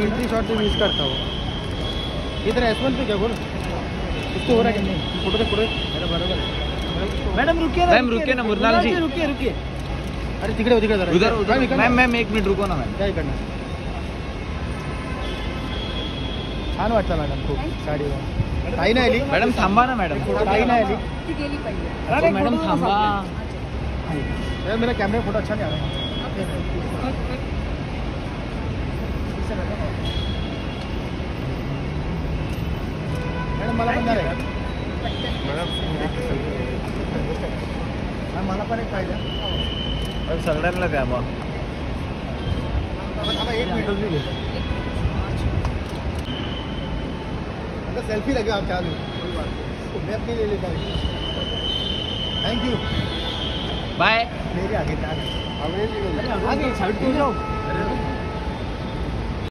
entry shot से miss करता हो इधर S1 पे क्या बोल इसको हो रहा है नहीं फोटो दे बरोबर मैडम रुकिए ना मुरलाल जी रुकिए अरे तिकडे जरा उधर मैम 1 मिनिट रुको ना मॅम काय करणार छान वाटतं मॅडम खूप साडीवर ताई नाही आली मॅडम थांबा ना मॅडम ताई नाही आली ती गेली पाहिजे मैडम थांबा मेरा कैमरा फोटो अच्छा नहीं आ रहा मैडम मला पण नाही मॅडम मला पण एक पाहिजे सगळ्यांना द्या मग एक मिनिट सेल्फी लगे आप चालू मैं अपनी ले लेता हूँ थैंक यू बाय मेरे आगे आगे साइड को जाओ